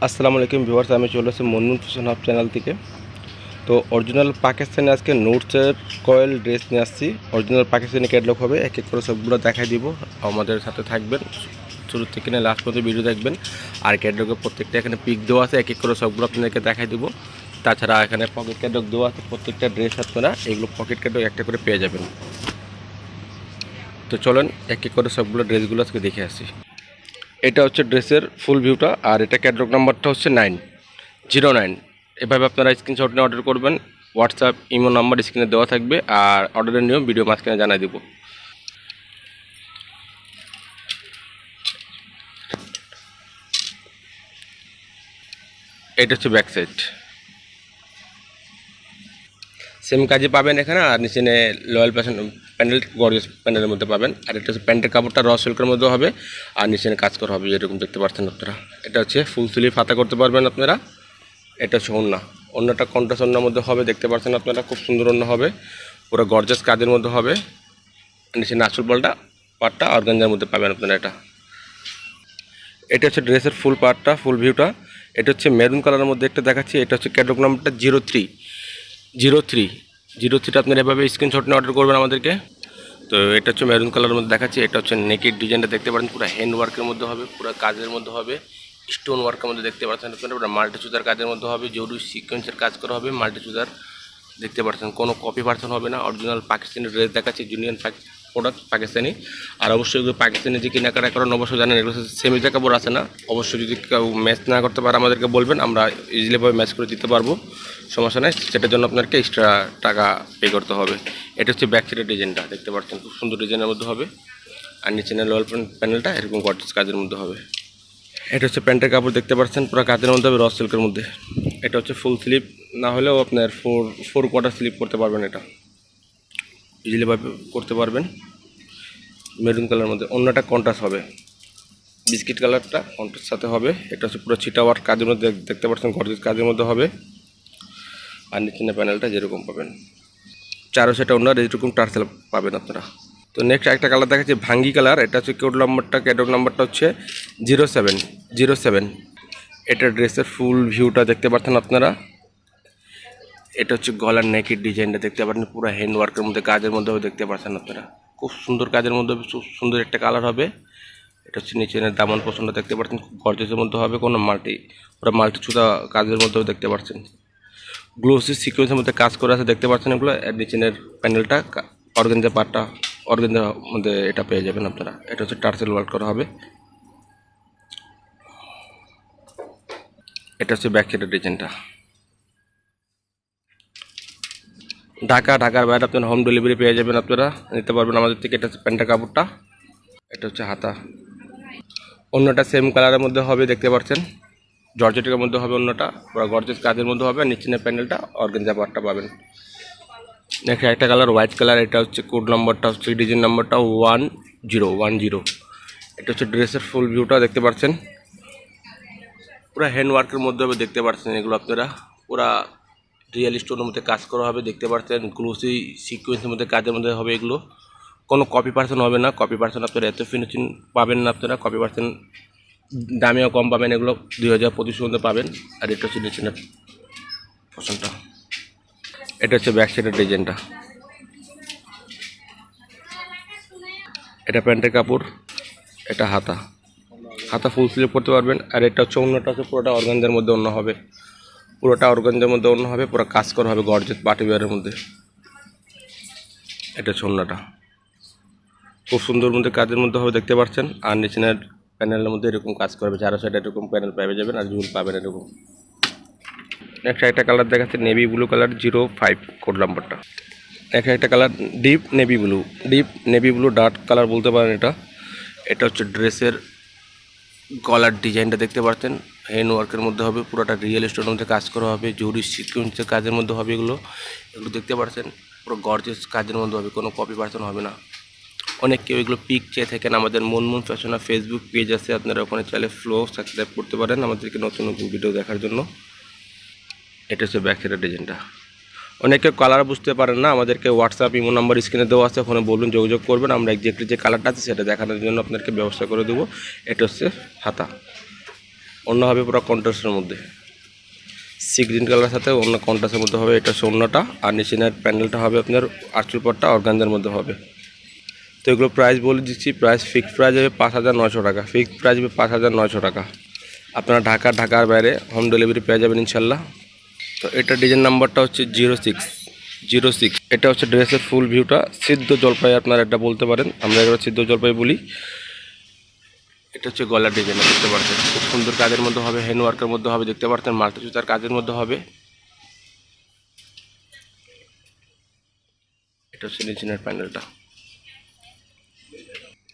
আসসালামু আলাইকুম ভিউয়ার্স, আমি চলে এসেছি মুনমুন ফ্যাশন হাব চ্যানেল থেকে। তো অরিজিনাল পাকিস্তানি আজকে নোটসের কয়েল ড্রেস নিয়ে আসছি। অরিজিনাল পাকিস্তানি ক্যাটলগ হবে, এক এক করে সবগুলো দেখাই দিব। আমাদের সাথে থাকবেন, শুরু থেকে নিয়ে লাস্ট পর্যন্ত ভিডিও দেখবেন। আর ক্যাটলগের প্রত্যেকটা এখানে পিক দেওয়া আছে, এক এক করে সবগুলো আপনাদেরকে দেখাই দিব। তাছাড়া এখানে পকেট ক্যাটলগ দেওয়া আছে, প্রত্যেকটা ড্রেস আপনারা এগুলো পকেট ক্যাটলগ একটা করে পেয়ে যাবেন। তো চলেন এক এক করে সবগুলো ড্রেসগুলো আজকে দেখে আসি। এটা হচ্ছে ড্রেসের ফুল ভিউটা, আর এটা ক্যাটলগ নাম্বারটা হচ্ছে 909। এভাবে আপনারা স্ক্রিনশট নিয়ে অর্ডার করবেন। হোয়াটসঅ্যাপ ইমো নাম্বার স্ক্রিনে দেওয়া থাকবে, আর অর্ডারের নিয়ম ভিডিও মাঝখানে জানাই দেবো। এটা হচ্ছে ব্যাক সাইড, সেম কাজে পাবেন এখানে। আর নিচে লয়াল ফ্যাশন প্যান্ডেল, গর্জিয়াস প্যান্ডেলের মধ্যে পাবেন। আর এটা হচ্ছে প্যান্টের কাপড়টা র সিল্কের মধ্যে হবে, আর নিচে কাজ করা হবে যেরকম দেখতে পাচ্ছেন আপনারা। এটা হচ্ছে ফুল স্লিভ হাতা করতে পারবেন আপনারা। এটা হচ্ছে অন্যটা কন্ট্রাস্ট অন্যের মধ্যে হবে, দেখতে পাচ্ছেন আপনারা, খুব সুন্দর অন্য হবে, পুরো গর্জাস কাজের মধ্যে হবে। নিচে নাচুর পার্টটা অর্গানজার মধ্যে পাবেন আপনারা। এটা হচ্ছে ড্রেসের ফুল পার্টটা, ফুল ভিউটা। এটা হচ্ছে মেরুন কালারের মধ্যে একটা দেখাচ্ছি। এটা হচ্ছে ক্যাটলগ নাম্বারটা 03 আপনারা এভাবে স্ক্রিনশট নিয়ে অর্ডার করবেন আমাদেরকে। তো এটা হচ্ছে মেরুন কালারের মধ্যে দেখাচ্ছি। এটা হচ্ছে নেকের ডিজাইনটা দেখতে পারেন, পুরো হ্যান্ড ওয়ার্কের মধ্যে হবে, পুরো কাজের মধ্যে হবে, স্টোন ওয়ার্কের মধ্যে দেখতে পাচ্ছেন আপনারা। পুরো মাল্টি চুদার কাজের মধ্যে হবে, জরুরি সিকোয়েন্সের কাজ করা হবে, মাল্টি চুদার দেখতে পাচ্ছেন। কোনো কপি পার্সন হবে না, অরিজিনাল পাকিস্তানি ড্রেস দেখাচ্ছি, জুনিয়র প্রোডাক্ট পাকিস্তানি। আর অবশ্যই এগুলো পাকিস্তানি যে কেনাকাটা করেন অবশ্যই জানেন এগুলো সেমিজা কাপড় আছে না। অবশ্যই যদি কেউ ম্যাচ না করতে পারে আমাদেরকে বলবেন, আমরা ইজিলিভাবে ম্যাচ করে দিতে পারবো, সমস্যা নেই। সেটার জন্য আপনাকে এক্সট্রা টাকা পে করতে হবে। এটা হচ্ছে ব্যাক সাইডের ডিজাইনটা দেখতে পাচ্ছেন, খুব সুন্দর ডিজাইনের মধ্যে হবে। আর নিচে লোয়াল প্যানেলটা এরকম গর্জিয়াস কাজের মধ্যে হবে। এটা হচ্ছে প্যান্টের কাপড় দেখতে পাচ্ছেন, পুরো কাজের মধ্যে হবে, র সিল্কের মধ্যে। এটা হচ্ছে ফুল স্লিভ, না হলেও আপনার ফোর কোয়ার্টার স্লিভ করতে পারবেন, এটা ইজিলিভাবে করতে পারবেন। মেরুন কালারের মধ্যে অন্যটা কন্ট্রাস্ট হবে, বিস্কিট কালারটা কন্ট্রাস্ট সাথে হবে। এটা হচ্ছে পুরো ছিটা ওয়ার্ক কাজের মধ্যে দেখতে পাচ্ছেন, গর্জিয়াস কাজের মধ্যে হবে। আর নিচে প্যানেলটা যেরকম পাবেন, চারো সেটা অন্য এরকম টার্সেল পাবেন আপনারা। তো নেক্সট একটা কালার দেখাচ্ছি, ভাঙ্গি কালার। এটা হচ্ছে ক্যাটলগ নাম্বারটা হচ্ছে 07। এটা ড্রেসের ফুল ভিউটা দেখতে পাচ্ছেন আপনারা। এটা হচ্ছে গলার নেকের ডিজাইনটা দেখতে পাচ্ছেন, পুরো হ্যান্ড ওয়ার্কের মধ্যে কাজের মধ্যে দেখতে পাচ্ছেন আপনারা। খুব সুন্দর কাজের মধ্যে, খুব সুন্দর একটা কালার হবে। এটা হচ্ছে নিচে দামান পছন্দ দেখতে পাচ্ছেন, খুব গর্জিয়াসের মধ্যে হবে, কোনো পুরো মাল্টি চুদা কাজের মধ্যেও দেখতে পাচ্ছেন। গ্লোসি সিকোয়েন্সের মধ্যে কাজ করে আছে দেখতে পাচ্ছেন এগুলো। নিচের প্যানেলটা অর্গানজা পার্টটা অর্গানজার মধ্যে এটা পেয়ে যাবেন আপনারা। এটা হচ্ছে টার্সেল ওয়ার্ক করা হবে। এটা হচ্ছে ব্যাক সাইডের ডিজাইনটা। ঢাকার বাইরে আপনারা হোম ডেলিভারি পেয়ে যাবেন, আপনারা নিতে পারবেন আমাদের থেকে। এটা হচ্ছে প্যান্টের কাপড়টা, এটা হচ্ছে হাতা। অন্যটা সেম কালারের মধ্যে হবে দেখতে পাচ্ছেন, জর্জেটের মধ্যে হবে অন্যটা, পুরো গর্জিয়াস কাজের মধ্যে হবে। আর নিচের প্যানেলটা অর্গানজা পার্টটা পাবেন। নেক্সট একটা কালার হোয়াইট কালার। এটা হচ্ছে কোড নাম্বারটা হচ্ছে ডিজাইন নাম্বারটা 1010। এটা হচ্ছে ড্রেসের ফুল ভিউটা দেখতে পাচ্ছেন, পুরো হ্যান্ড ওয়ার্কের মধ্যে হবে দেখতে পাচ্ছেন। এগুলো আপনারা পুরা রিয়েল স্টোনের মধ্যে কাজ করা হবে দেখতে পাচ্ছেন, গ্লোসি সিকোয়েন্সের মধ্যে কাজের মধ্যে হবে এগুলো। কোনো কপি পার্সন হবে না, কপি পার্সন আপনারা এত ফিনিশিং পাবেন না আপনারা। কপি পার্সন দামেও কম পাবেন, এগুলো 2000-2500 মধ্যে পাবেন। আর এটা হচ্ছে নিচে পছন্দটা। এটা হচ্ছে ব্যাক সাইডের ডিজাইনটা। এটা প্যান্টের কাপড়, এটা হাতা ফুল স্লিভ করতে পারবেন। আর এটা হচ্ছে অন্যটা হচ্ছে পুরোটা অর্গানজার মধ্যে অন্য হবে, পুরোটা অর্গানজার মধ্যে অন্য হবে, পুরো কাজ করা হবে গর্জিয়াস পার্টি ওয়্যারের মধ্যে। এটা হচ্ছে অন্যটা, খুব সুন্দর মধ্যে কাজের মধ্যে হবে দেখতে পাচ্ছেন। আর নিচের প্যানেলের মধ্যে এরকম কাজ করবে, চারো সাইডে এরকম প্যানেল পেয়ে যাবেন, আর ঝুল পাবেন এরকম। নেক্সট একটা কালার দেখাচ্ছে নেভি ব্লু কালার, 05 কোড নাম্বারটা। একটা colour deep navy blue dark colour বলতে পারেন এটা। এটা হচ্ছে ড্রেসের গলার ডিজাইনটা দেখতে পাচ্ছেন, হ্যান্ড ওয়ার্কের মধ্যে হবে, পুরোটা রিয়েল স্টোনের মধ্যে কাজ করা হবে, জরি সিকোয়েন্সের কাজের মধ্যে হবে এগুলো দেখতে পাচ্ছেন, পুরো গর্জিয়াস কাজের মধ্যে হবে, কোনো কপি পার্সন হবে না। অনেক কেউ এগুলো পিক চেয়ে থাকেন, আমাদের মুনমুন ফ্যাশন ফেসবুক পেজ আছে, আপনারা ওখানে চাইলে সাবস্ক্রাইব করতে পারেন আমাদেরকে নতুন ভিডিও দেখার জন্য। এটা হচ্ছে ব্যাক সাইডের ডিজাইনটা। অনেকে কালার বুঝতে পারেন না, আমাদেরকে হোয়াটসঅ্যাপ ইমো নাম্বার স্ক্রিনে দেওয়া আছে, ফোনে বলুন, যোগাযোগ করবেন, আমরা এক্স্যাক্টলি যে কালারটা আছে সেটা দেখানোর জন্য আপনাদেরকে ব্যবস্থা করে দেবো। এটা হচ্ছে হাতা। অন্য হবে পুরো কন্ট্রাস্টের মধ্যে, সি গ্রিন কালারের সাথে অন্য কন্ট্রাস্টের মধ্যে হবে। এটা হচ্ছে অন্যটা, আর নিচের প্যান্ডেলটা হবে আপনার আঁচল পাটটা অর্গানজার মধ্যে হবে। তো এগুলো প্রাইস বলে দিচ্ছি, প্রাইস ফিক্সড প্রাইস হবে 5,900 টাকা, ফিক্সড প্রাইস হবে 5,900 টাকা। আপনারা ঢাকার বাইরে হোম ডেলিভারি পেয়ে যাবেন ইনশাল্লাহ। তো এটা ডিজাইন নাম্বারটা হচ্ছে 0606। এটা হচ্ছে ড্রেসের ফুল ভিউটা, সিদ্ধ জলপাই আপনারা এটা বলতে পারেন, আমরা এগুলো সিদ্ধ জলপাই বলি। এটা হচ্ছে গলার ডিজাইনটা দেখতে পাচ্ছেন, খুব সুন্দর কাজের মধ্যে হবে, হ্যান্ডওয়ার্কের মধ্যে হবে দেখতে পাচ্ছেন, মাল্টি সুতার কাজের মধ্যে হবে। এটা হচ্ছে নিচের প্যানেলটা।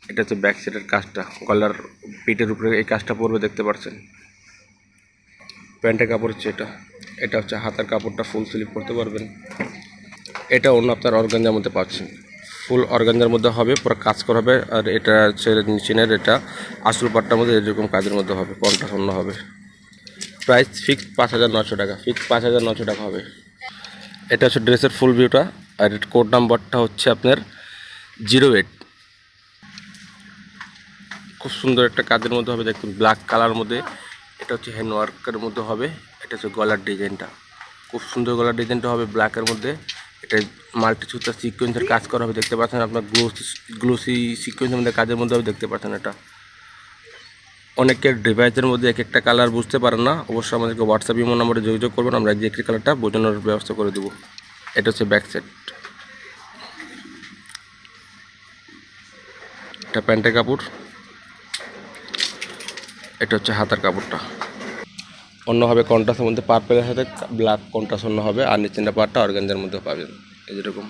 এটা হচ্ছে ব্যাক সাইডের কাজটা, গলার পিঠের উপরে এই কাজটা পড়বে দেখতে পাচ্ছেন। প্যান্টের কাপড় হচ্ছে এটা। এটা হচ্ছে হাতার কাপড়টা, ফুল স্লিভ করতে পারবেন। এটা অন্য আপনার অর্গানজার মধ্যে পাচ্ছেন, ফুল অর্গানজার মধ্যে হবে, পুরো কাজ করা হবে। আর এটা হচ্ছে নিচের, এটা আসল পাটটার মধ্যে এরকম কাজের মধ্যে হবে, কন্ট্রাস্ট অন্য হবে। প্রাইস ফিক্সড 5,900 টাকা, ফিক্সড 5,900 টাকা হবে। এটা হচ্ছে ড্রেসের ফুল ভিউটা, আর কোড নাম্বারটা হচ্ছে আপনার 08। খুব সুন্দর একটা কাজের মধ্যে হবে দেখুন, ব্ল্যাক কালার মধ্যে। এটা হচ্ছে হ্যান্ডওয়ার্কের মধ্যে হবে। এটা হচ্ছে গলার ডিজাইনটা, খুব সুন্দর গলার ডিজাইনটা হবে ব্ল্যাকের মধ্যে। এটা মাল্টি সুতার সিকোয়েন্সের কাজ করা হবে দেখতে পাচ্ছেন, আপনার গ্লোসি সিকোয়েন্সের মধ্যে কাজের মধ্যে হবে দেখতে পাচ্ছেন। এটা অনেকের ডিভাইসের মধ্যে এক একটা কালার বুঝতে পারেন না, অবশ্যই আমাদেরকে হোয়াটসঅ্যাপ ইমো নম্বরে যোগাযোগ করবেন, আমরা একই কালারটা বোঝানোর ব্যবস্থা করে দেবো। এটা হচ্ছে ব্যাক সাইড, এটা প্যান্টের কাপড়। এটা হচ্ছে হাতার কাপড়টা, অন্য হবে কন্ট্রাস্টের মধ্যে, পার্পেলের সাথে ব্ল্যাক কন্ট্রাস্ট অন্য হবে। আর নিচের পার্টটা অর্গানজার মধ্যে পাবেন এই যেরকম।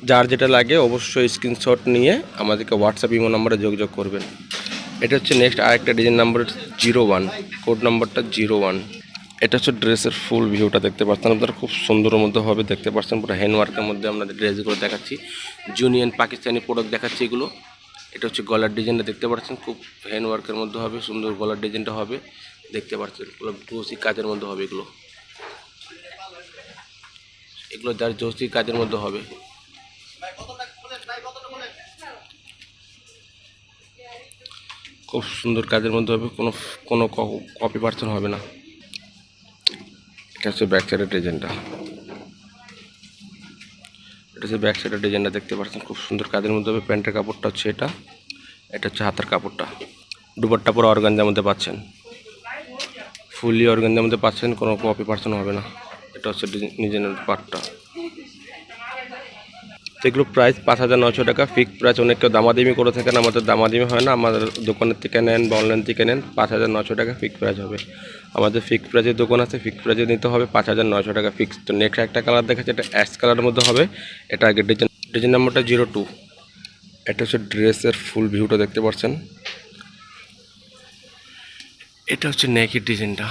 যার যেটা লাগে অবশ্যই স্ক্রিনশট নিয়ে আমাদেরকে হোয়াটসঅ্যাপ ইমো নম্বরে যোগাযোগ করবেন। এটা হচ্ছে নেক্সট আরেকটা ডিজাইন নাম্বার 01, কোড নাম্বারটা 01। এটা হচ্ছে ড্রেসের ফুল ভিউটা দেখতে পাচ্ছেন আপনারা, খুব সুন্দরের মধ্যে হবে দেখতে পাচ্ছেন, পুরো হ্যান্ডওয়ার্কের মধ্যে আপনাদের ড্রেসগুলো দেখাচ্ছি, জুনিয়ন পাকিস্তানি প্রোডাক্ট দেখাচ্ছি এগুলো। এটা হচ্ছে গলার ডিজাইনটা দেখতে পাচ্ছেন, খুব হ্যান্ডওয়ার্কের মধ্যে হবে, সুন্দর গলার ডিজাইনটা হবে দেখতে পাচ্ছেন, পুরো জোসি কাজের মধ্যে হবে এগুলো। এগুলো যার জোসি কাজের মধ্যে হবে। খুব সুন্দর কাজের মধ্যে হবে, কোনো কপি পার্সন হবে না। এটা হচ্ছে ব্যাক সাইডের ডিজাইনটা, এটা হচ্ছে ব্যাক সাইডের ডিজাইনটা দেখতে পাচ্ছেন, খুব সুন্দর কাজের মধ্যে হবে। প্যান্টের কাপড়টা হচ্ছে এটা। এটা হচ্ছে হাতার কাপড়টা, দুপাট্টা পুরো অর্গানজার মধ্যে পাচ্ছেন, ফুললি অর্গানজার মধ্যে পাচ্ছেন, কোনো কপি পার্সন হবে না। এটা হচ্ছে ডিজাইনের পার্টটা। তো এগুলো প্রাইস 5,900 টাকা, ফিক্সড প্রাইস। অনেক কেউ দামাদামি করে থাকেন, আমাদের দামাদামি হয় না, আমাদের দোকানের থেকে নেন বা অনলাইন থেকে নেন, 5,900 টাকা ফিক্সড প্রাইস হবে। আমাদের ফিক্সড প্রাইসের দোকান আছে, ফিক্সড প্রাইসে নিতে হবে 5,900 টাকা ফিক্সড। তো নেক্সট একটা কালার দেখাচ্ছে, এটা অ্যাশ কালারের মধ্যে হবে। এটা আগে ডিজাইন নাম্বারটা 02। এটা হচ্ছে ড্রেসের ফুল ভিউটা দেখতে পাচ্ছেন। এটা হচ্ছে নেকের ডিজাইনটা,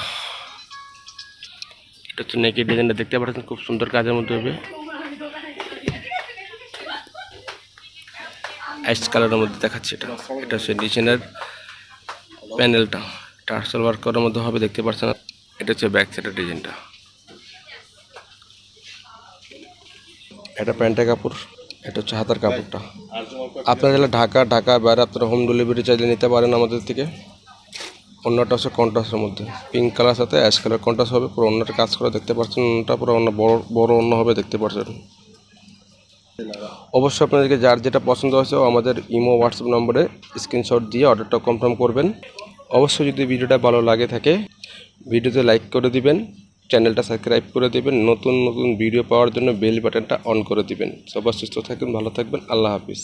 এটা হচ্ছে নেকের ডিজাইনটা দেখতে পাচ্ছেন, খুব সুন্দর কাজের মধ্যে হবে, অ্যাশ কালারের মধ্যে দেখাচ্ছে। এটা হচ্ছে ডিজাইনের প্যানেলটা, টার্সেল ওয়ার্ক করার মধ্যে হবে দেখতে পাচ্ছেন। এটা হচ্ছে ব্যাক সাইডের ডিজাইনটা। এটা প্যান্টের কাপড়, এটা হচ্ছে হাতার কাপড়টা। আপনারা যারা ঢাকার বাইরে আপনারা হোম ডেলিভারি চাইলে নিতে পারেন আমাদের থেকে। অন্যটা হচ্ছে কন্ট্রাস্টের মধ্যে, পিঙ্ক কালার সাথে অ্যাশ কালার কন্ট্রাস্ট হবে, পুরো অন্যটা কাজ করে দেখতে পাচ্ছেন। অন্যটা পুরো অন্য বড় অন্য হবে দেখতে পাচ্ছেন। অবশ্যই আপনাদেরকে যার যেটা পছন্দ হয়েছে আমাদের ইমো হোয়াটসঅ্যাপ নম্বরে স্ক্রিনশট দিয়ে অর্ডারটা কনফার্ম করবেন। অবশ্যই যদি ভিডিওটা ভালো লাগে থাকে ভিডিওতে লাইক করে দিবেন, চ্যানেলটা সাবস্ক্রাইব করে দিবেন, নতুন ভিডিও পাওয়ার জন্য বেল বাটনটা অন করে দিবেন। সবাই সুস্থ থাকবেন, ভালো থাকবেন, আল্লাহ হাফিজ।